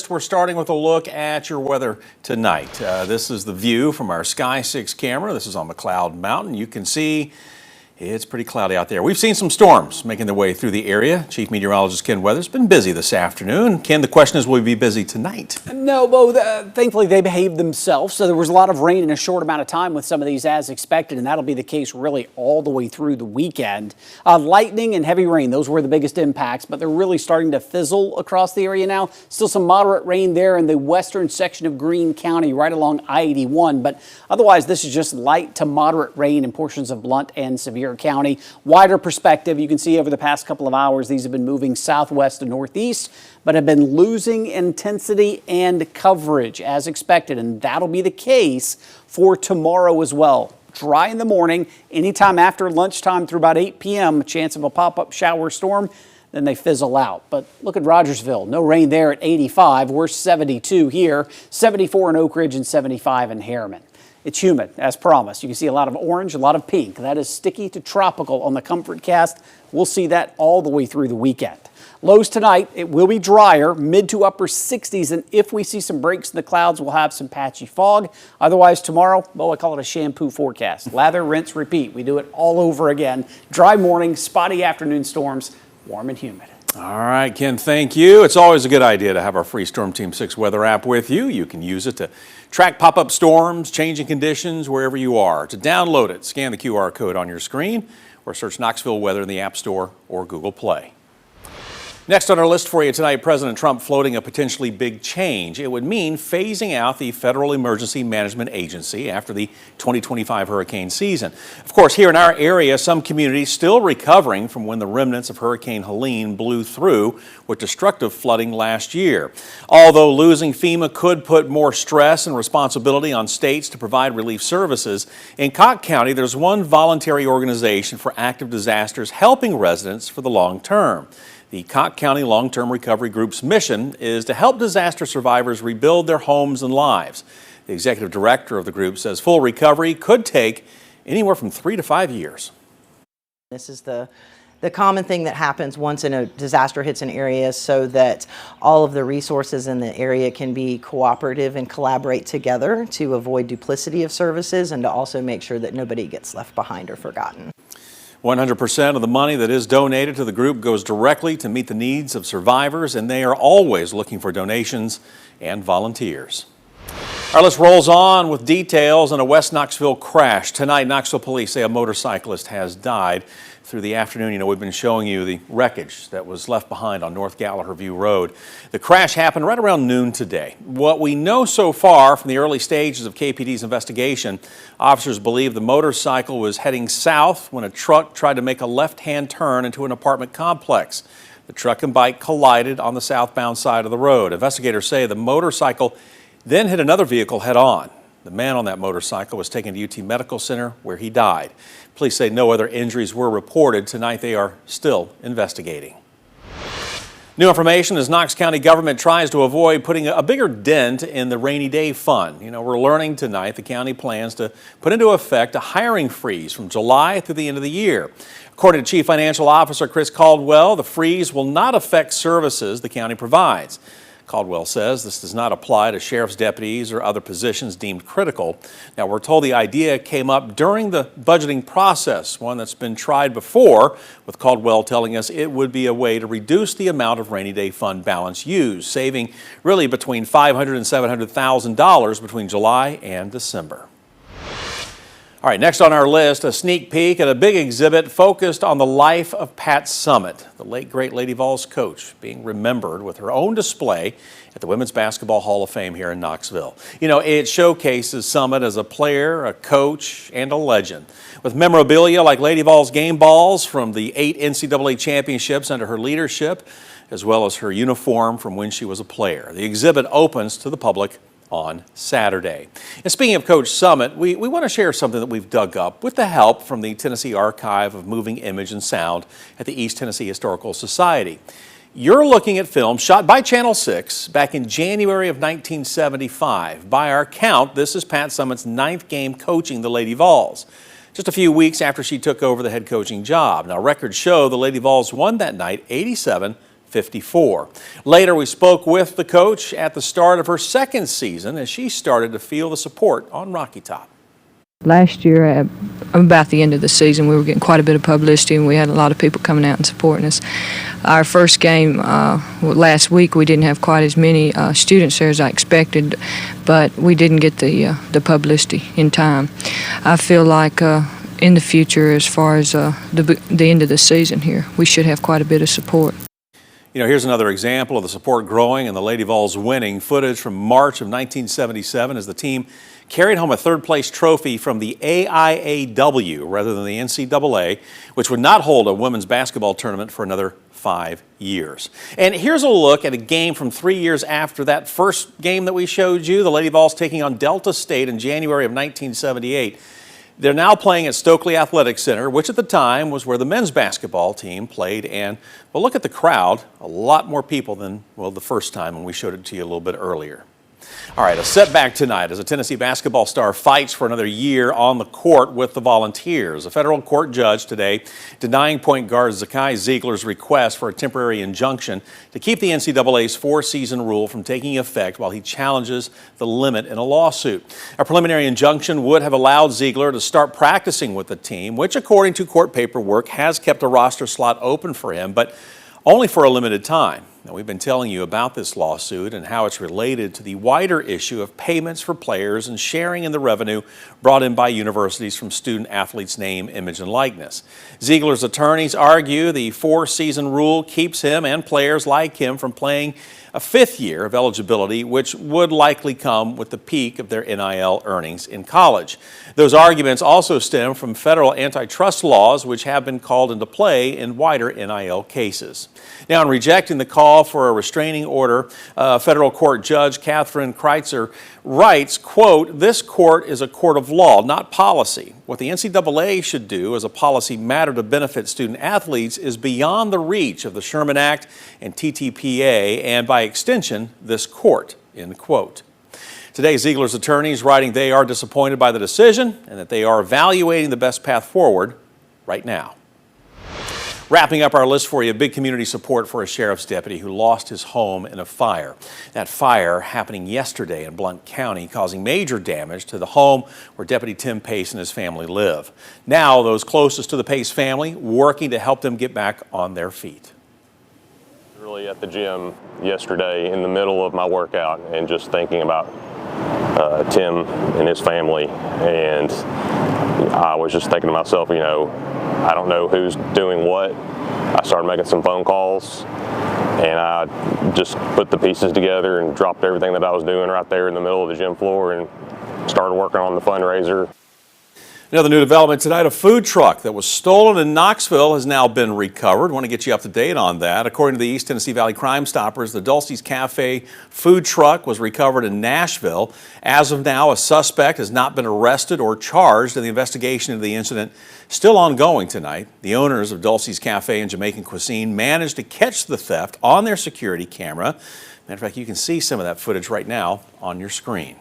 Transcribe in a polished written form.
list, we're starting with a look at your weather tonight. This is the view from our Sky 6 camera. This is on McLeod Mountain. You can see it's pretty cloudy out there. We've seen some storms making their way through the area. Chief Meteorologist Ken Weather's been busy this afternoon. Ken, the question is, will we be busy tonight? No, Bo, thankfully they behaved themselves. So there was a lot of rain in a short amount of time with some of these as expected, and that'll be the case really all the way through the weekend. Lightning and heavy rain, those were the biggest impacts, but they're really starting to fizzle across the area now. Still some moderate rain there in the western section of Greene County right along I-81, but otherwise this is just light to moderate rain in portions of Blount and Sevier County. Wider perspective, you can see over the past couple of hours, these have been moving southwest to northeast, but have been losing intensity and coverage as expected, and that'll be the case for tomorrow as well. Dry in the morning, anytime after lunchtime through about 8 p.m., a chance of a pop-up shower storm, then they fizzle out. But look at Rogersville, no rain there at 85. We're 72 here, 74 in Oak Ridge and 75 in Harriman. It's humid, as promised. You can see a lot of orange, a lot of pink. That is sticky to tropical on the Comfort Cast. We'll see that all the way through the weekend. Lows tonight, it will be drier, mid to upper 60s, and if we see some breaks in the clouds, we'll have some patchy fog. Otherwise, tomorrow, well, I call it a shampoo forecast. Lather, rinse, repeat. We do it all over again. Dry morning, spotty afternoon storms, warm and humid. All right, Ken, thank you. It's always a good idea to have our free Storm Team 6 weather app with you. You can use it to track pop-up storms, changing conditions, wherever you are. To download it, scan the QR code on your screen or search Knoxville Weather in the App Store or Google Play. Next on our list for you tonight, President Trump floating a potentially big change. It would mean phasing out the Federal Emergency Management Agency after the 2025 hurricane season. Of course, here in our area, some communities still recovering from when the remnants of Hurricane Helene blew through with destructive flooding last year. Although losing FEMA could put more stress and responsibility on states to provide relief services, in Cocke County, there's one voluntary organization for active disasters helping residents for the long term. The Cocke County Long-Term Recovery Group's mission is to help disaster survivors rebuild their homes and lives. The executive director of the group says full recovery could take anywhere from 3 to 5 years. This is the common thing that happens once a disaster hits an area, so that all of the resources in the area can be cooperative and collaborate together to avoid duplicity of services and to also make sure that nobody gets left behind or forgotten. 100% of the money that is donated to the group goes directly to meet the needs of survivors, and they are always looking for donations and volunteers. Our list rolls on with details on a West Knoxville crash. Tonight, Knoxville police say a motorcyclist has died. Through the afternoon, we've been showing you the wreckage that was left behind on North Gallaher View Road. The crash happened right around noon today. What we know so far from the early stages of KPD's investigation, officers believe the motorcycle was heading south when a truck tried to make a left-hand turn into an apartment complex. The truck and bike collided on the southbound side of the road. Investigators say the motorcycle then hit another vehicle head-on. The man on that motorcycle was taken to UT Medical Center, where he died. Police say no other injuries were reported. Tonight they are still investigating. New information as Knox County government tries to avoid putting a bigger dent in the rainy day fund. We're learning tonight the county plans to put into effect a hiring freeze from July through the end of the year. According to Chief Financial Officer Chris Caldwell, the freeze will not affect services the county provides. Caldwell says this does not apply to sheriff's deputies or other positions deemed critical. Now, we're told the idea came up during the budgeting process, one that's been tried before, with Caldwell telling us it would be a way to reduce the amount of rainy day fund balance used, saving really between $500,000 and $700,000 between July and December. All right, next on our list, a sneak peek at a big exhibit focused on the life of Pat Summitt, the late great Lady Vols coach, being remembered with her own display at the Women's Basketball Hall of Fame here in Knoxville. It showcases Summitt as a player, a coach, and a legend. With memorabilia like Lady Vols game balls from the 8 NCAA championships under her leadership, as well as her uniform from when she was a player. The exhibit opens to the public on Saturday. And speaking of Coach Summitt, we want to share something that we've dug up with the help from the Tennessee Archive of Moving Image and Sound at the East Tennessee Historical Society. You're looking at film shot by Channel 6 back in January of 1975. By our count, this is Pat Summitt's 9th game coaching the Lady Vols, just a few weeks after she took over the head coaching job. Now, records show the Lady Vols won that night 87 54. Later, we spoke with the coach at the start of her second season as she started to feel the support on Rocky Top. Last year, about the end of the season, we were getting quite a bit of publicity, and we had a lot of people coming out and supporting us. Our first game last week, we didn't have quite as many students there as I expected, but we didn't get the publicity in time. I feel like in the future, as far as the end of the season here, we should have quite a bit of support. You know, here's another example of the support growing and the Lady Vols winning. Footage from March of 1977 as the team carried home a third-place trophy from the AIAW rather than the NCAA, which would not hold a women's basketball tournament for another 5 years. And here's a look at a game from 3 years after that first game that we showed you, the Lady Vols taking on Delta State in January of 1978. They're now playing at Stokely Athletic Center, which at the time was where the men's basketball team played. And, well, look at the crowd. A lot more people than, well, the first time when we showed it to you a little bit earlier. All right, a setback tonight as a Tennessee basketball star fights for another year on the court with the Volunteers. A federal court judge today denying point guard Zeigler's request for a temporary injunction to keep the NCAA's four-season rule from taking effect while he challenges the limit in a lawsuit. A preliminary injunction would have allowed Zeigler to start practicing with the team, which, according to court paperwork, has kept a roster slot open for him, but only for a limited time. Now, we've been telling you about this lawsuit and how it's related to the wider issue of payments for players and sharing in the revenue brought in by universities from student athletes' name, image, and likeness. Zeigler's attorneys argue the four-season rule keeps him and players like him from playing a fifth year of eligibility, which would likely come with the peak of their NIL earnings in college. Those arguments also stem from federal antitrust laws, which have been called into play in wider NIL cases. Now, in rejecting the call for a restraining order, federal court judge Catherine Kreitzer writes, quote, "This court is a court of law, not policy. What the NCAA should do as a policy matter to benefit student athletes is beyond the reach of the Sherman Act and TTPA and by extension, this court," end quote. Today, Zeigler's attorneys writing they are disappointed by the decision and that they are evaluating the best path forward right now. Wrapping up our list for you, big community support for a sheriff's deputy who lost his home in a fire. That fire happening yesterday in Blount County, causing major damage to the home where Deputy Tim Pace and his family live. Now, those closest to the Pace family working to help them get back on their feet. Really at the gym yesterday in the middle of my workout and just thinking about Tim and his family, and I was just thinking to myself, you know, I don't know who's doing what. I started making some phone calls and I just put the pieces together and dropped everything that I was doing right there in the middle of the gym floor and started working on the fundraiser. Another new development tonight, a food truck that was stolen in Knoxville has now been recovered. Want to get you up to date on that. According to the East Tennessee Valley Crime Stoppers, the Dulce's Cafe food truck was recovered in Nashville. As of now, a suspect has not been arrested or charged, and the investigation into the incident still ongoing tonight. The owners of Dulce's Cafe and Jamaican Cuisine managed to catch the theft on their security camera. Matter of fact, you can see some of that footage right now on your screen.